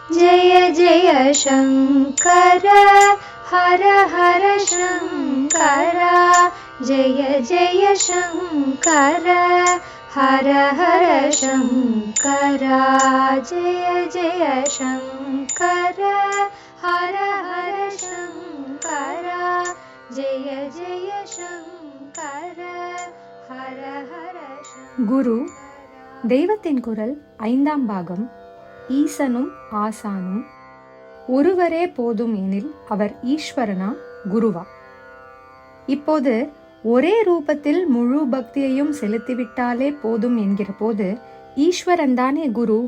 जय जय शङ्कर हर हर शङ्कर जय जय शङ्कर हर हर शङ्कर जय जय शङ्कर हर हर शङ्कर जय जय शङ्कर हर हर குரு தெய்வத்தின் குரல் 5ஆம் பாகம். ஈசனும் ஆசானும் ஒருவரே போதும் எனில் அவர் ஈஸ்வரனா குருவா? இப்போது ஒரே ரூபத்தில் முழு பக்தியையும் செலுத்திவிட்டாலே போதும் என்கிற போது ஈஸ்வரன் தானே குரு,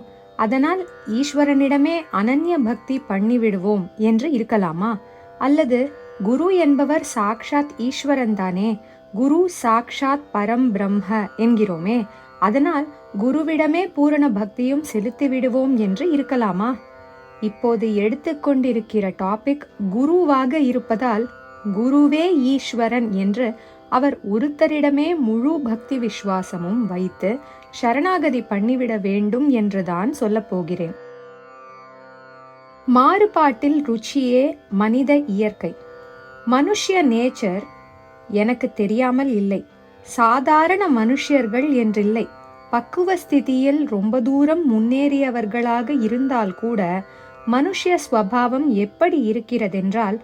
அதனால் ஈஸ்வரனிடமே அனன்ய பக்தி பண்ணிவிடுவோம் என்று இருக்கலாமா? அல்லது குரு என்பவர் சாக்ஷாத் ஈஸ்வரன் தானே, குரு சாக்ஷாத் பரம் பிரம்ம என்கிறோமே, அதனால் குருவிடமே பூரண பக்தியும் செலுத்தி விடுவோம் என்று இருக்கலாமா? இப்போது எடுத்துக்கொண்டிருக்கிற டாபிக் குருவாக இருப்பதால் குருவே ஈஸ்வரன் என்று அவர் ஒருத்தரிடமே முழு பக்தி விசுவாசமும் வைத்து சரணாகதி பண்ணிவிட வேண்டும் என்றுதான் சொல்லப் போகிறேன். மாறுபாட்டில் ருச்சியே மனித இயற்கை. மனுஷ்ய நேச்சர் எனக்கு தெரியாமல் இல்லை. சாதாரண மனுஷர்கள் என்றில்லை, பக்குவ ஸ்திதியில் ரொம்ப தூரம் முன்னேறியவர்களாக இருந்தால் கூட மனுஷ்ய ஸ்வபாவம் எப்படி இருக்கிறதென்றால்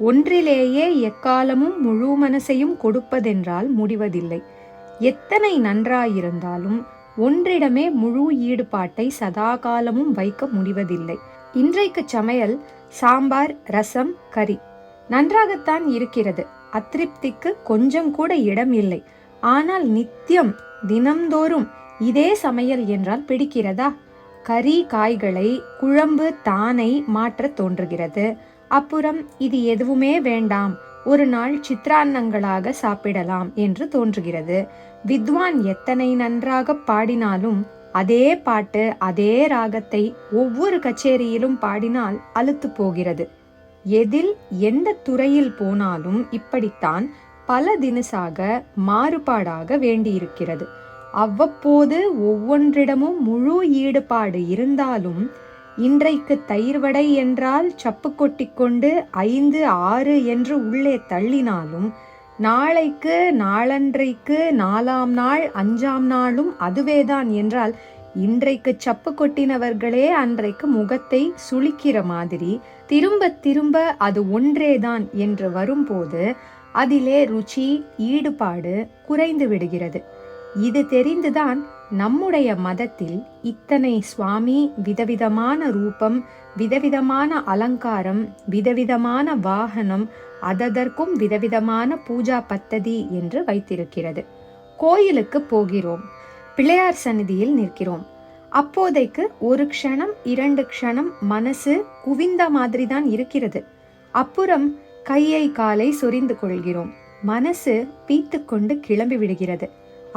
ஒன்றிலேயே எக்காலமும் முழு மனசையும் கொடுப்பதென்றால் முடிவதில்லை. எத்தனை நன்றாயிருந்தாலும் ஒன்றிடமே முழு ஈடுபாட்டை சதா காலமும் வைக்க முடிவதில்லை. இன்றைக்கு சமையல் சாம்பார், ரசம், கறி நன்றாகத்தான் இருக்கிறது, அதிருப்திக்கு கொஞ்சம் கூட இடம் இல்லை. ஆனால் நித்தியம் தினம்தோறும் இதே சமையல் என்றால் பிடிக்கிறதா? கறி காய்களை குழம்பு தானை மாற்ற தோன்றுகிறது. அப்புறம் இது எதுவுமே வேண்டாம், ஒரு நாள் சித்ரான்னங்களாக சாப்பிடலாம் என்று தோன்றுகிறது. வித்வான் எத்தனை நன்றாக பாடினாலும் அதே பாட்டு அதே ராகத்தை ஒவ்வொரு கச்சேரியிலும் பாடினால் அலுத்து போகிறது. எதில் எந்த துறையில் போனாலும் இப்படித்தான் பல தினசாக மாறுபாடாக வேண்டியிருக்கிறது. அவ்வப்போது ஒவ்வொன்றிடமும் முழு ஈடுபாடு இருந்தாலும் இன்றைக்கு தயிர் வடை என்றால் சப்பு கொட்டிக்கொண்டு 5, 6 என்று உள்ளே தள்ளினாலும் நாளைக்கு நாளன்றைக்கு 4ஆம் நாள் 5ஆம் நாளும் அதுவேதான் என்றால் இன்றைக்கு சப்பு கொட்டினவர்களே அன்றைக்கு முகத்தை சுளிக்கிற மாதிரி திரும்ப திரும்ப அது ஒன்றேதான் என்று வரும்போது அதிலே ருச்சி ஈடுபாடு குறைந்து விடுகிறது. இது தெரிந்துதான் நம்முடைய மதத்தில் இத்தனை சுவாமி, விதவிதமான ரூபம், விதவிதமான அலங்காரம், விதவிதமான வாகனம், அதற்கும் விதவிதமான பூஜா பத்ததி என்று வைத்திருக்கிறது. கோயிலுக்கு போகிறோம், பிள்ளையார் சந்நிதியில் நிற்கிறோம். அப்போதைக்கு ஒரு க்ஷணம் 2 க்ஷணம் மனசு குவிந்த மாதிரி தான் இருக்கிறது. அப்புறம் கையை காலை சொரிந்து கொள்கிறோம், மனசு பீத்து கொண்டு கிளம்பி விடுகிறது.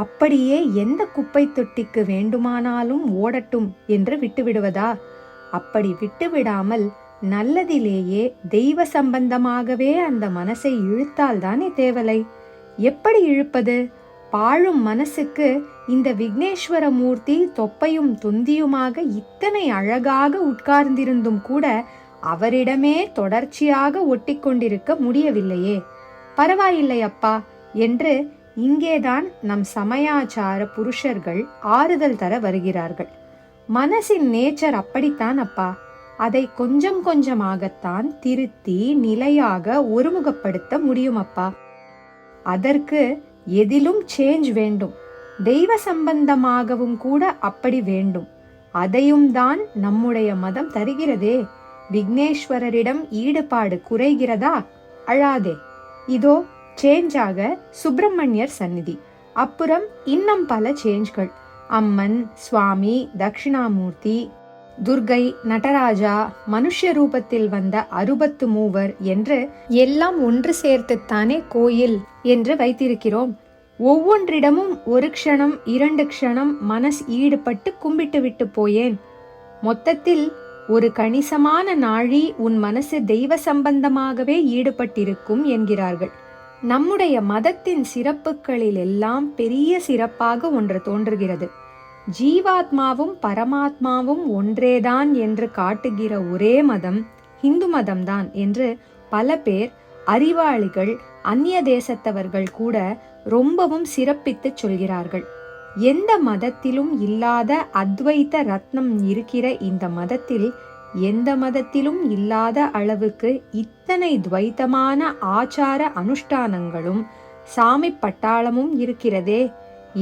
அப்படியே எந்த குப்பை தொட்டிக்கு வேண்டுமானாலும் ஓடட்டும் என்று விட்டுவிடுவதா? அப்படி விட்டுவிடாமல் நல்லதிலேயே தெய்வ சம்பந்தமாகவே அந்த மனசை இழுத்தால் தானே தேவலை. எப்படி இழுப்பது? பாழும் மனசுக்கு இந்த விக்னேஸ்வர மூர்த்தி தொப்பையும் தொந்தியுமாக இத்தனை அழகாக உட்கார்ந்திருந்தும் கூட அவரிடமே தொடர்ச்சியாக ஒட்டி கொண்டிருக்க முடியவில்லையே. பரவாயில்லை அப்பா என்று இங்கேதான் நம் சமயாச்சார புருஷர்கள் ஆறுதல் தர வருகிறார்கள். மனசின் நேச்சர் அப்படித்தான் அப்பா, அதை கொஞ்சம் கொஞ்சமாகத்தான் திருத்தி நிலையாக ஒருமுகப்படுத்த முடியும் அப்பா. அதற்கு எதிலும் சேஞ்ச் வேண்டும், தெய்வ சம்பந்தமாகவும் கூட அப்படி வேண்டும். அதையும் தான் நம்முடைய மதம் தருகிறதே. விக்னேஸ்வரரிடம் ஈடுபாடு குறைகிறதா? அழாதே, இதோ சேஞ்சாக சுப்பிரமணியர் சந்நிதி, அப்புறம் இன்னும் பல சேஞ்ச்கள். அம்மன், சுவாமி, தட்சிணாமூர்த்தி, துர்கை, நடராஜா, மனுஷ்ய ரூபத்தில் வந்த 63 என்று எல்லாம் ஒன்று சேர்த்துத்தானே கோயில் என்று வைத்திருக்கிறோம். ஒவ்வொன்றிடமும் 1 க்ஷணம் 2 க்ஷணம் மனஸ் ஈடுபட்டு கும்பிட்டு விட்டு போயேன். மொத்தத்தில் ஒரு கணிசமான நாழி உன் மனசு தெய்வ சம்பந்தமாகவே ஈடுபட்டிருக்கும் என்கிறார்கள். நம்முடைய மதத்தின் சிறப்புகளில் எல்லாம் பெரிய சிறப்பாக ஒன்று தோன்றுகிறது. ஜீவாத்மாவும் பரமாத்மாவும் ஒன்றேதான் என்று காட்டுகிற ஒரே மதம் இந்து மதம்தான் என்று பல பேர், அறிவாளிகள், அந்நிய தேசத்தவர்கள் கூட ரொம்பவும் சிறப்பித்து சொல்கிறார்கள். எந்த மதத்திலும் இல்லாத அத்வைத ரத்னம் இருக்கிற இந்த மதத்தில் எந்த மதத்திலும் இல்லாத அளவுக்கு இத்தனை துவைத்தமான ஆச்சார அனுஷ்டானங்களும் சாமி பட்டாளமும் இருக்கிறதே,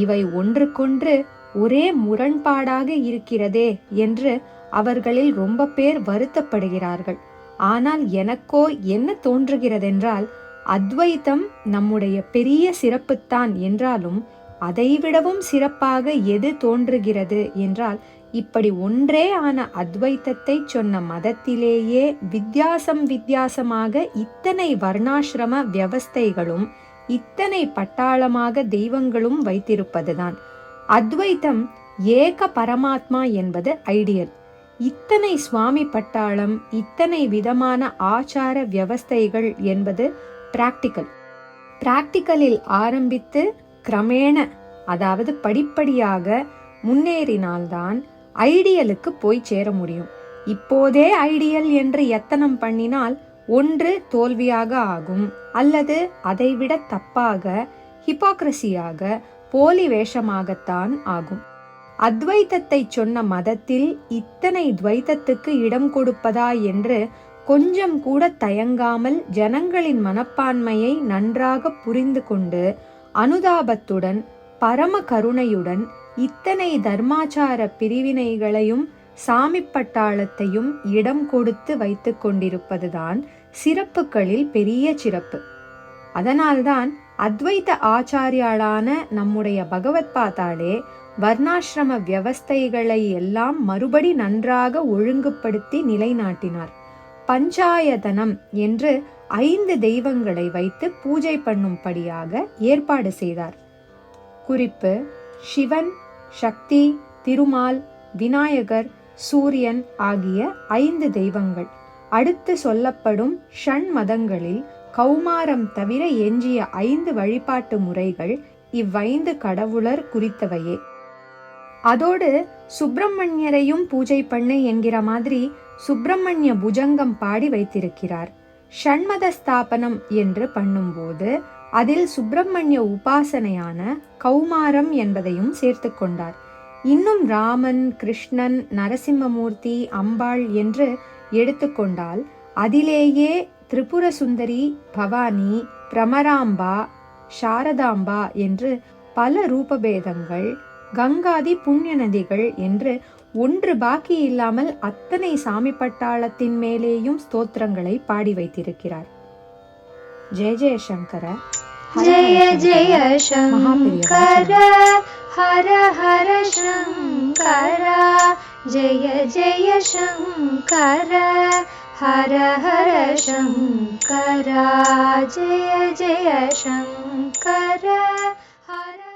இவை ஒன்றுக்கொன்று ஒரே முரண்பாடாக இருக்கிறதே என்று அவர்களில் ரொம்ப பேர் வருத்தப்படுகிறார்கள். ஆனால் எனக்கோ என்ன தோன்றுகிறதென்றால், அத்வைத்தம் நம்முடைய பெரிய சிறப்புத்தான் என்றாலும் அதைவிடவும் சிறப்பாக எது தோன்றுகிறது என்றால், இப்படி ஒன்றே ஆன அத்வைத்தத்தை சொன்ன மதத்திலேயே வித்தியாசமாக இத்தனை வர்ணாசிரம வியவஸ்தைகளும் இத்தனை பட்டாளமாக தெய்வங்களும் வைத்திருப்பதுதான். அத்வைத்தம் ஏக பரமாத்மா என்பது ஐடியல். இத்தனை சுவாமி பட்டாளம், இத்தனை விதமான ஆச்சார வியவஸ்தைகள் என்பது பிராக்டிக்கல். பிராக்டிக்கலில் ஆரம்பித்து கிரமேண, அதாவது படிப்படியாக முன்னேறினால்தான் ஐடியலுக்கு போய் சேர முடியும். இப்போதே ஐடியல் என்று எத்தனம் பண்ணினால் ஒன்று தோல்வியாக ஆகும், அல்லது அதைவிட தப்பாக, ஹிப்போக்ரசியாக, போலி வேஷமாகத்தான் ஆகும். அத்வைத்தத்தை சொன்ன மதத்தில் இத்தனை துவைத்தத்துக்கு இடம் கொடுப்பதா என்று கொஞ்சம் கூட தயங்காமல் ஜனங்களின் மனப்பான்மையை நன்றாக புரிந்து கொண்டு அனுதாபத்துடன் பரம கருணையுடன் இத்தனை தர்மாச்சார பிரிவினைகளையும் சாமி பட்டாளத்தையும் இடம் கொடுத்து வைத்து கொண்டிருப்பதுதான் சிறப்புகளில் பெரிய சிறப்பு. அதனால்தான் அத்வைத ஆச்சாரியாளான நம்முடைய பகவத் பாதாளே வர்ணாசிரம வியவஸ்தைகளை எல்லாம் மறுபடி நன்றாக ஒழுங்குபடுத்தி நிலைநாட்டினார். பஞ்சாயதனம் என்று 5 தெய்வங்களை வைத்து பூஜை பண்ணும்படியாக ஏற்பாடு செய்தார். குறிப்பு: சிவன், சக்தி, திருமால், விநாயகர், சூரியன் ஆகிய 5 தெய்வங்கள். அடுத்து சொல்லப்படும் ஷண்மதங்களில் கௌமாரம் தவிர எஞ்சிய 5 வழிபாட்டு முறைகள் இவ்5 கடவுளர் குறித்தவையே. அதோடு சுப்பிரமணியரையும் பூஜை பண்ணு என்கிற மாதிரி சுப்பிரமணிய புஜங்கம் பாடி வைத்திருக்கிறார். ஷண்மத ஸ்தாபனம் என்று பண்ணும்போது அதில் சுப்பிரமணிய உபாசனையான கௌமாரம் என்பதையும் சேர்த்து கொண்டார். இன்னும் ராமன், கிருஷ்ணன், நரசிம்மமூர்த்தி, அம்பாள் என்று எடுத்துக்கொண்டால் அதிலேயே திரிபுர சுந்தரி, பவானி, பிரமராம்பா, சாரதாம்பா என்று பல ரூபபேதங்கள், கங்காதி புண்ணிய நதிகள் என்று ஒன்று பாக்கி இல்லாமல் அத்தனை சாமி பட்டாளத்தின் மேலேயும் ஸ்தோத்திரங்களை பாடி வைத்திருக்கிறார். ஜெய ஜெய சங்கர, ஜெய ஜெய சங்கர, ஹர ஹர சங்கர, ஜெய ஜெய சங்கர, ஹர ஹர சங்கர, ஜெய ஜெய சங்கர, ஹர